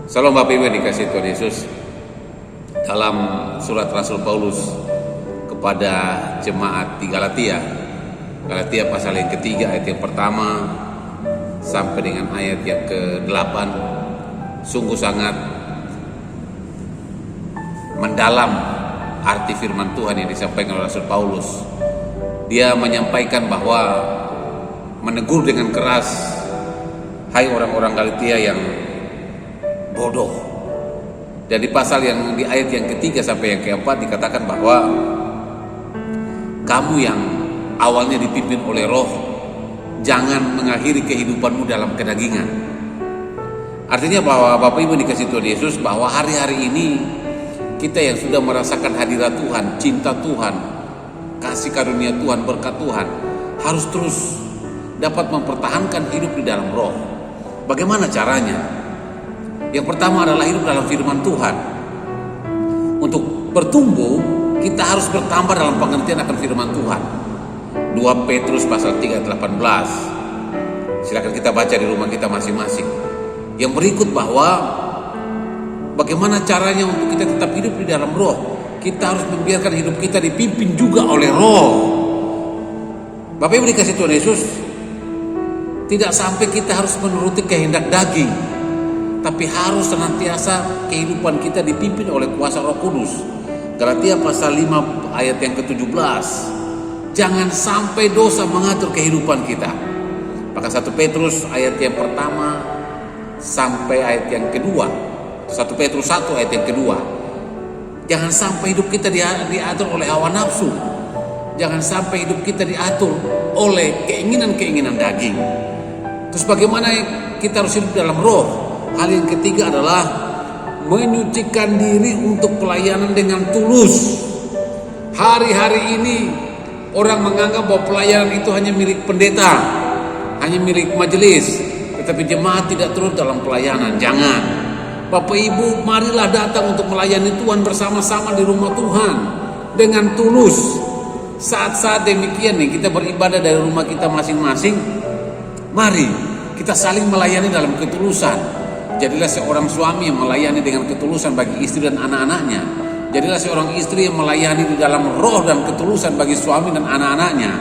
Salam Bapak Ibu yang dikasihi Tuhan Yesus. Dalam surat Rasul Paulus kepada jemaat di Galatia, Galatia pasal yang ketiga ayat yang pertama sampai dengan ayat yang ke-8, sungguh sangat mendalam arti firman Tuhan yang disampaikan oleh Rasul Paulus. Dia menyampaikan bahwa menegur dengan keras, hai orang-orang Galatia yang bodoh. Dan di pasal yang di ayat yang ketiga sampai yang keempat dikatakan bahwa kamu yang awalnya dipimpin oleh roh, jangan mengakhiri kehidupanmu dalam kedagingan. Artinya bahwa Bapak Ibu dikasihi Tuhan Yesus, bahwa hari-hari ini kita yang sudah merasakan hadirat Tuhan, cinta Tuhan, kasih karunia Tuhan, berkat Tuhan, harus terus dapat mempertahankan hidup di dalam roh. Bagaimana caranya? Yang pertama adalah hidup dalam firman Tuhan. Untuk bertumbuh, kita harus bertambah dalam pengertian akan firman Tuhan. 2 Petrus pasal 3 ayat 18. Silakan kita baca di rumah kita masing-masing. Yang berikut bahwa bagaimana caranya untuk kita tetap hidup di dalam roh. Kita harus membiarkan hidup kita dipimpin juga oleh roh. Bapak Ibu dikasihi Tuhan Yesus, tidak sampai kita harus menuruti kehendak daging, tapi harus senantiasa kehidupan kita dipimpin oleh kuasa Roh Kudus. Galatia pasal 5 ayat yang ke-17. Jangan sampai dosa mengatur kehidupan kita. Maka 1 Petrus ayat yang pertama sampai ayat yang kedua. 1 Petrus 1 ayat yang kedua. Jangan sampai hidup kita diatur oleh hawa nafsu. Jangan sampai hidup kita diatur oleh keinginan-keinginan daging. Terus bagaimana kita harus hidup dalam roh? Hal yang ketiga adalah menyucikan diri untuk pelayanan dengan tulus. Hari-hari ini orang menganggap bahwa pelayanan itu hanya milik pendeta, hanya milik majelis, tetapi jemaat tidak turut dalam pelayanan. Jangan. Bapak Ibu, marilah datang untuk melayani Tuhan bersama-sama di rumah Tuhan dengan tulus. Saat-saat demikian nih, kita beribadah dari rumah kita masing-masing. Mari kita saling melayani dalam ketulusan. Jadilah seorang suami yang melayani dengan ketulusan bagi istri dan anak-anaknya. Jadilah seorang istri yang melayani di dalam roh dan ketulusan bagi suami dan anak-anaknya.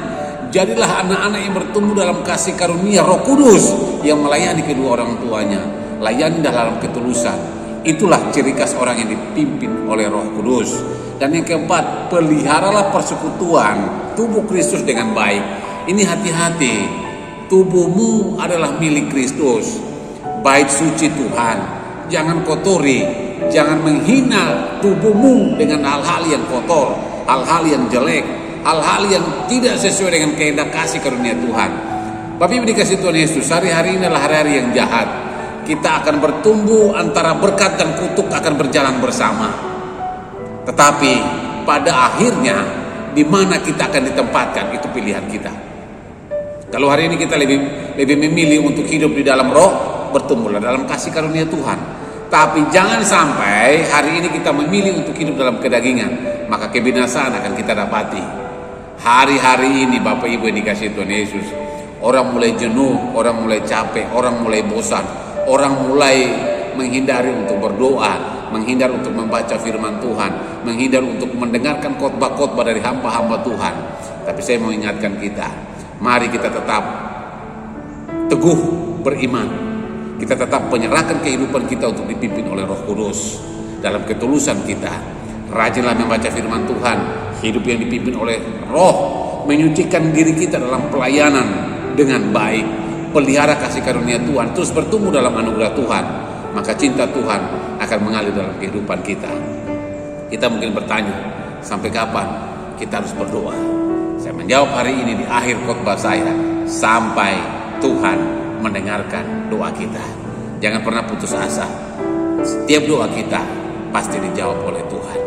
Jadilah anak-anak yang bertumbuh dalam kasih karunia Roh Kudus yang melayani kedua orang tuanya. Layani dalam ketulusan. Itulah ciri khas orang yang dipimpin oleh Roh Kudus. Dan yang keempat, peliharalah persekutuan tubuh Kristus dengan baik. Ini hati-hati. Tubuhmu adalah milik Kristus. Bait suci Tuhan. Jangan kotori, jangan menghina tubuhmu dengan hal-hal yang kotor, hal-hal yang jelek, hal-hal yang tidak sesuai dengan kehendak kasih karunia Tuhan. Bapak Ibu dikasihi Tuhan Yesus, hari-hari ini adalah hari-hari yang jahat. Kita akan bertumbuh, antara berkat dan kutuk akan berjalan bersama. Tetapi pada akhirnya di mana kita akan ditempatkan, itu pilihan kita. Kalau hari ini kita lebih memilih untuk hidup di dalam roh, bertumbuhlah dalam kasih karunia Tuhan. Tapi jangan sampai hari ini kita memilih untuk hidup dalam kedagingan, maka kebinasaan akan kita dapati. Hari-hari ini Bapak Ibu yang dikasihi Tuhan Yesus, orang mulai jenuh, orang mulai capek, orang mulai bosan, orang mulai menghindari untuk berdoa, menghindar untuk membaca firman Tuhan, menghindar untuk mendengarkan khotbah-khotbah dari hamba-hamba Tuhan. Tapi saya mau ingatkan kita, mari kita tetap teguh beriman. Kita tetap menyerahkan kehidupan kita untuk dipimpin oleh Roh Kudus dalam ketulusan kita. Rajinlah membaca firman Tuhan, hidup yang dipimpin oleh Roh, menyucikan diri kita dalam pelayanan dengan baik, pelihara kasih karunia Tuhan, terus bertumbuh dalam anugerah Tuhan. Maka cinta Tuhan akan mengalir dalam kehidupan kita. Kita mungkin bertanya, sampai kapan kita harus berdoa? Saya menjawab hari ini di akhir khotbah saya, sampai Tuhan mendengarkan doa kita. Jangan pernah putus asa. Setiap doa kita pasti dijawab oleh Tuhan.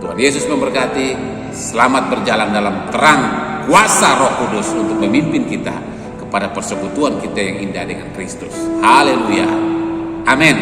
Tuhan Yesus memberkati. Selamat berjalan dalam terang kuasa Roh Kudus untuk memimpin kita kepada persekutuan kita yang indah dengan Kristus. Haleluya. Amin.